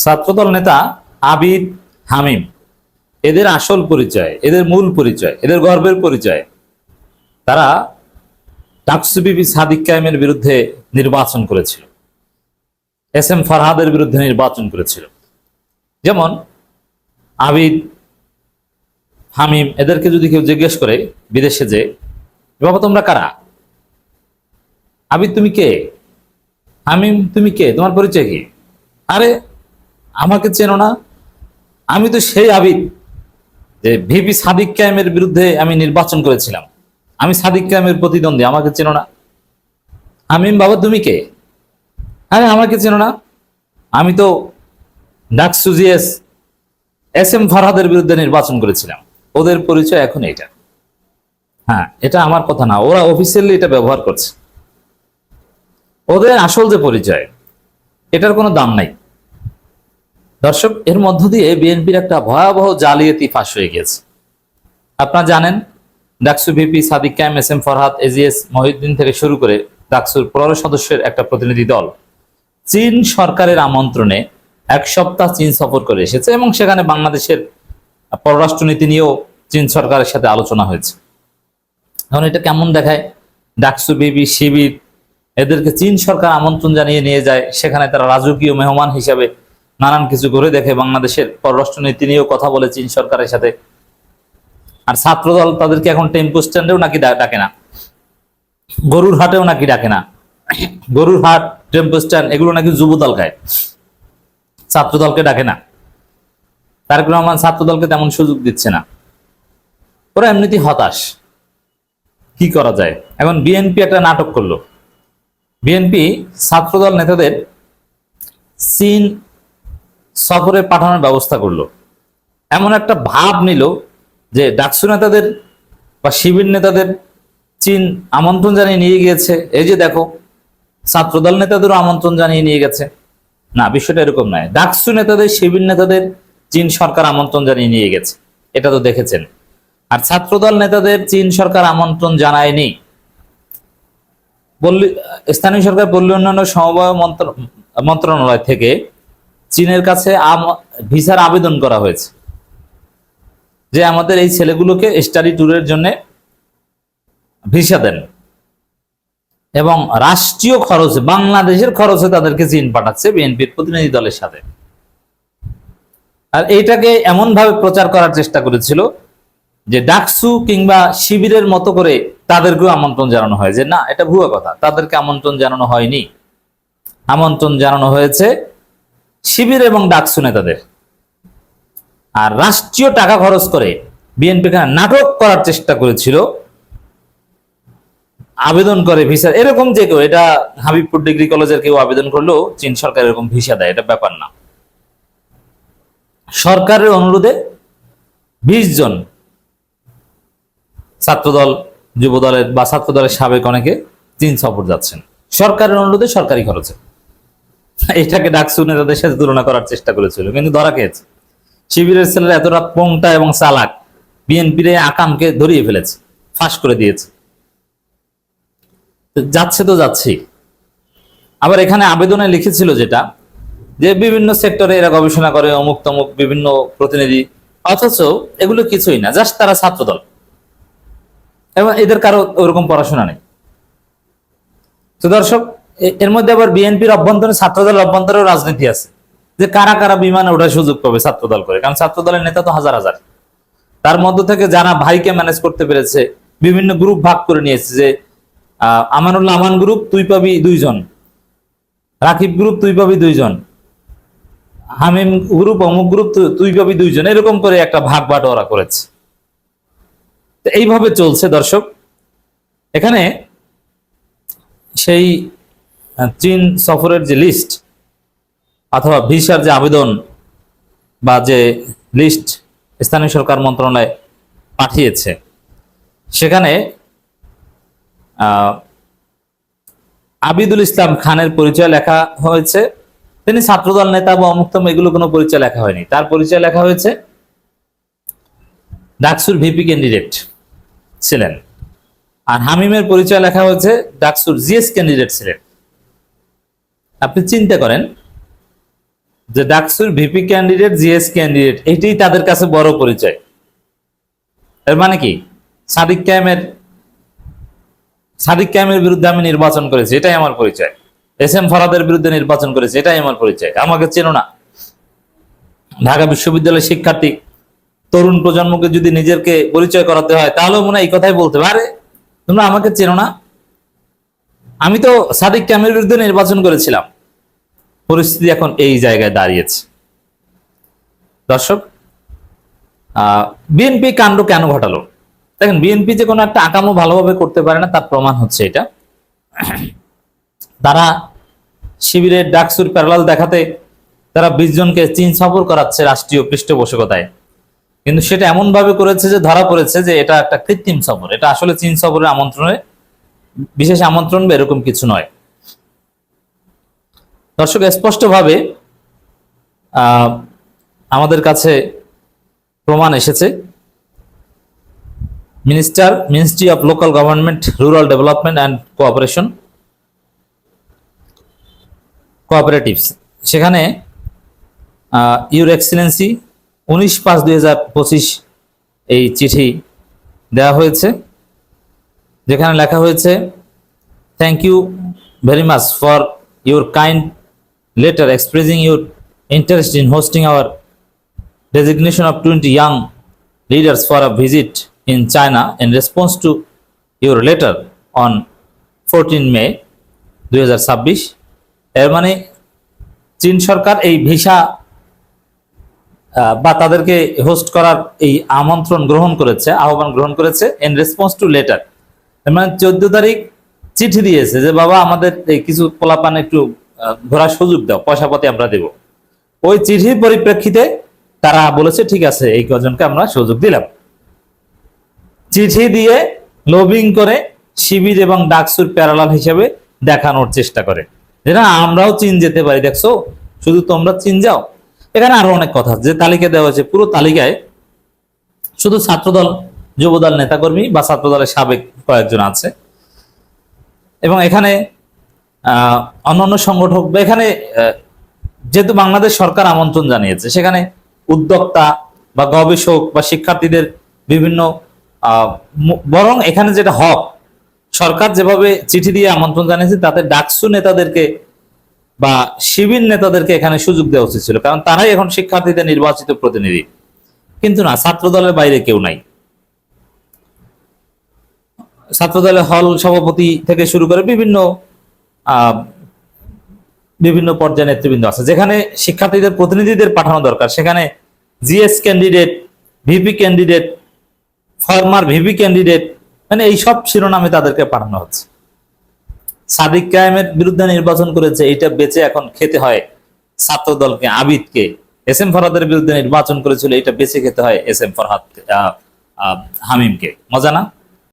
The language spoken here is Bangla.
ছাত্রদল নেতা আবিদ, হামিম, এদের আসল পরিচয়, এদের মূল পরিচয়, এদের গর্বের পরিচয়, তারা ডাকসু বিবি সাদিক কায়েমের বিরুদ্ধে নির্বাচন করেছিল, এস এম ফরহাদের বিরুদ্ধে নির্বাচন করেছিল। যেমন আবিদ, হামিম এদেরকে যদি কেউ জিজ্ঞেস করে বিদেশে, যে বাবা তোমরা কারা, আবিদ তুমি কে, হামিম তুমি কে, তোমার পরিচয় কি? আরে আমাকে চেনো না? আমি তো সেই আবিদ যে ভিপি সাদিক কায়েমের বিরুদ্ধে আমি নির্বাচন করেছিলাম, আমি সাদিক কায়েমের প্রতিদ্বন্দ্বী, আমাকে চেনো না? হামিম বাবা তুমি কে? আরে আমাকে চেনো না? আমি তো ডাকসু জিএস এস এম ফরহাদের বিরুদ্ধে নির্বাচন করেছিলাম। ওদের পরিচয় এখন এটা। হ্যাঁ, এটা আমার কথা না, ওরা অফিসিয়ালি এটা ব্যবহার করছে। ওদের আসল যে পরিচয়, এটার কোনো দাম নাই। দর্শক, এর মধ্য দিয়ে বিএনপির একটা ভয়াবহ জালিয়াতি ফাঁস হয়ে গেছে। আপনারা জানেন, DUCSU VP Sadik Kayem, S M Farhad, AGS Mohiuddin থেকে শুরু করে ডাকসুর 15 সদস্যের একটা প্রতিনিধি দল চীন সরকারের আমন্ত্রণে এক সপ্তাহ চীন সফর করে এসেছে এবং সেখানে বাংলাদেশের পররাষ্ট্রনীতি নিয়েও চীন সরকারের সাথে আলোচনা হয়েছে। এখন এটা কেমন দেখায়, ডাকসু বিবি, শিবির এদেরকে চীন সরকার আমন্ত্রণ জানিয়ে নিয়ে যায়, সেখানে তারা রাজকীয় মেহমান হিসাবে নানান কিছু করে দেখে, বাংলাদেশের পররাষ্ট্রনীতি নিয়েও কথা বলে চীন সরকারের সাথে। আর ছাত্রদল তাদেরকে এখন টেম্পো স্ট্যান্ডেও নাকি ডাকে না, গরুর হাটেও নাকি ডাকে না। গরুর হাট, টেম্পো স্ট্যান্ড এগুলো নাকি যুবদল খায়, ছাত্রদলকে ডাকে না। তারেক রহমান ছাত্রদলকে তেমন সুযোগ দিচ্ছে না। ওরা এমনিতেই হতাশ, কি করা যায়? এখন বিএনপি একটা নাটক করলো। বিএনপি ছাত্রদল নেতাদের চীন সফরে পাঠানোর ব্যবস্থা করলো, এমন একটা ভাব নিল যে ডাকসু নেতাদের বা শিবির নেতাদের চীন আমন্ত্রণ জানিয়ে নিয়ে গিয়েছে, এই যে দেখো ছাত্রদল নেতাদেরও আমন্ত্রণ জানিয়ে নিয়ে গেছে। না, বিষয়টা এরকম নয়। ডাকসু নেতাদের, শিবির নেতাদের চীন সরকার আমন্ত্রণ জানিয়ে নিয়ে গেছে, এটা তো দেখেছেন। আর ছাত্রদল নেতাদের চীন সরকার আমন্ত্রণ জানায়নি। স্থানীয় সরকার পল্লী উন্নয়ন ও সমবায় মন্ত্রণালয় থেকে চীনের কাছে ভিসার আবেদন করা হয়েছে যে আমাদের এই ছেলেগুলোকে স্টাডি ট্যুরের জন্য ভিসা দেন, এবং রাষ্ট্রীয় খরচে, বাংলাদেশের খরচে তাদেরকে চীন পাঠাচ্ছে বিএনপির প্রতিনিধি দলের সাথে। আর এইটাকে এমন ভাবে প্রচার করার চেষ্টা করেছিল যে ডাকসু কিংবা শিবিরের মতো করে তাদেরকেও আমন্ত্রণ জানানো হয়, যে না, এটা ভুয়া কথা, তাদেরকে আমন্ত্রণ জানানো হয়নি। আমন্ত্রণ জানানো হয়েছে শিবির এবং ডাকসু নেতাদের। আর রাষ্ট্রীয় টাকা খরচ করে বিএনপি নাটক করার চেষ্টা করেছিল, আবেদন করে ভিসা, এরকম যে কেউ, এটা হাবিবপুর ডিগ্রি কলেজের কেউ আবেদন করলেও চীন সরকার এরকম ভিসা দেয়, এটা ব্যাপার না। সরকারের অনুরোধে 20 জন ছাত্রদল, যুবদলের বা ছাত্রদলের সাবেক অনেকে চীন সফর যাচ্ছেন সরকারের অনুরোধে, সরকারি খরচে। এটাকে ডাকসু নেতাদের সাথে তুলনা করার চেষ্টা করেছিল, কিন্তু ধরা খেয়েছে। শিবিরের ছেলেরা এতটা পোংটা এবং চালাক, বিএনপির আকামকে ধরিয়ে ফেলেছে, ফাঁস করে দিয়েছে। যাচ্ছে তো যাচ্ছি। আবার এখানে আবেদনে লিখেছিল যেটা, যে বিভিন্ন সেক্টরে এরা গবেষণা করে, অমুক তমুক বিভিন্ন প্রতিনিধি, অথচ এগুলো কিছুই না, জাস্ট তারা ছাত্রদল এবং এদের কারো ওরকম পড়াশোনা নেই। তো দর্শক, এর মধ্যে আবার বিএনপির অভ্যন্তরে, ছাত্রদলের অভ্যন্তরেও রাজনীতি আছে, যে কারা কারা বিমানে ওঠার সুযোগ পাবে ছাত্রদল করে, কারণ ছাত্রদলের নেতা তো হাজার হাজার। তার মধ্য থেকে যারা ভাইকে ম্যানেজ করতে পেরেছে, বিভিন্ন গ্রুপ ভাগ করে নিয়েছে, যে আমানুল্লাহ আমান গ্রুপ তুই পাবি 2 জন, রাকিব গ্রুপ তুই পাবি 2 জন, হামিম গ্রুপ অমুক গ্রুপ তুই পাবি 2 জন, এরকম করে একটা ভাগ বাটোয়ারা করেছে। তো এইভাবে চলছে দর্শক। এখানে সেই চীন সফরের যে লিস্ট অথবা ভিসার যে আবেদন বা যে লিস্ট স্থানীয় সরকার মন্ত্রণালয় পাঠিয়েছে, সেখানে আবিদুল ইসলাম খানের পরিচয় লেখা হয়েছে। তিনি ছাত্রদল নেতা বা অমুক্তম, এগুলো কোনো পরিচয় লেখা হয়নি। তার পরিচয় লেখা হয়েছে ডাকসুর ভিপি ক্যান্ডিডেট ছিলেন। আর হামিমের পরিচয় লেখা হয়েছে ডাকসুর জিএস ক্যান্ডিডেট ছিলেন। আপনি চিন্তা করেন, যে ডাকসুর ভিপি ক্যান্ডিডেট, জিএস ক্যান্ডিডেট, এটাই তাদের কাছে বড় পরিচয়। এর মানে কি, সাদিক কায়েমের বিরুদ্ধে আমি নির্বাচন করেছি, এটাই আমার পরিচয়। এস এম ফরহাদের বিরুদ্ধে নির্বাচন করেছি, এটাই আমার পরিচয়। আমাকে চেনো না। ঢাকা বিশ্ববিদ্যালয়ের শিক্ষার্থী তরুণ প্রজন্মকে যদি নিজেকে পরিচয় করাতে হয়, তাহলে মনে হয় এই কথাই বলতে পারে, তোমরা আমাকে চেনো না, আমি তো সাদিক কায়েমের বিরুদ্ধে নির্বাচন করেছিলাম। পরিস্থিতি এখন এই জায়গায় দাঁড়িয়েছে। দর্শক, বিএনপি কাণ্ড কেন ঘটালো? দেখেন, বিএনপি যে কোনো একটা আকামও ভালোভাবে করতে পারে না, তার প্রমাণ হচ্ছে এটা। তারা শিবিরের ডাকসুর প্যারালাল দেখাতে তারা 20 জনকে চীন সফর করাচ্ছে রাষ্ট্রীয় পৃষ্ঠপোষকতায়, কিন্তু সেটা এমন ভাবে করেছে যে ধরা পড়েছে যে এটা একটা কৃত্রিম সফর। এটা আসলে চীন সফরের আমন্ত্রণে, বিশেষ আমন্ত্রণ বা এরকম কিছু নয়। দর্শক, স্পষ্টভাবে আমাদের কাছে প্রমাণ এসেছে। Ministry of local government, rural development and cooperatives, সেখানে ইউর এক্সেলেন্সি 19/5/2025 এই চিঠি দেওয়া হয়েছে, যেখানে লেখা হয়েছে, thank you very much for your kind letter expressing your interest in hosting our designation of 20 young leaders for a visit in China in response to your letter on 14 May 2026। এর মানে চীন সরকার এই ভিসা বা তাদেরকে হোস্ট করার এই আমন্ত্রণ গ্রহণ করেছে, আহ্বান গ্রহণ করেছে ইন রেসপন্স টু লেটার। এর মানে 14 তারিখ চিঠি দিয়েছে যে বাবা আমাদের এই কিছু পোলাপান একটু ঘোরার সুযোগ দাও, পয়সা পাতি আমরা দেব। ওই চিঠির পরিপ্রেক্ষিতে তারা বলেছে ঠিক আছে, এই কজনকে আমরা সুযোগ দিলাম। চিঠি দিয়ে লবিং করে শিবির এবং ডাকসুর প্যারালাল হিসেবে দেখানোর চেষ্টা করে যে না, আমরাও চীন যেতে পারি, দেখছো, শুধু তোমরা চীন যাও। এখানে আরো অনেক কথা যে তালিকা দেওয়া হয়েছে, পুরো তালিকায় শুধু ছাত্রদল, যুবদল নেতাকর্মী বা ছাত্রদলের সাবেক কয়েকজন আছে, এবং এখানে অন্যান্য সংগঠক, এখানে যেহেতু বাংলাদেশ সরকার আমন্ত্রণ জানিয়েছে, সেখানে উদ্যোক্তা বা গবেষক বা শিক্ষার্থীদের বিভিন্ন, বরং এখানে যেটা হক, সরকার যেভাবে চিঠি দিয়ে আমন্ত্রণ জানিয়েছে তাতে ডাকসু নেতাদেরকে বা শিবির নেতাদেরকে এখানে সুযোগ দেওয়া উচিত ছিল, কারণ তারাই এখন শিক্ষার্থীদের নির্বাচিত প্রতিনিধি। কিন্তু না, ছাত্রদলের বাইরে কেউ নাই। ছাত্রদলের হল সভাপতি থেকে শুরু করে বিভিন্ন পর্যায়ে নেতৃবৃন্দ আছে। যেখানে শিক্ষার্থীদের প্রতিনিধিদের পাঠানো দরকার, সেখানে GS candidate, VP candidate, former VP candidate, মানে এইসব শিরোনামে তাদেরকে পাঠানো হচ্ছে। সাদিক কায়েমের বিরুদ্ধে নির্বাচন করেছে, এইটা বেঁচে এখন খেতে হয় ছাত্রদলকে, আবিদকে। এস এম ফরহাদের বিরুদ্ধে নির্বাচন করেছিল, এটা বেঁচে খেতে হয় এস এম ফরহাদ, হামিমকে। মজা না?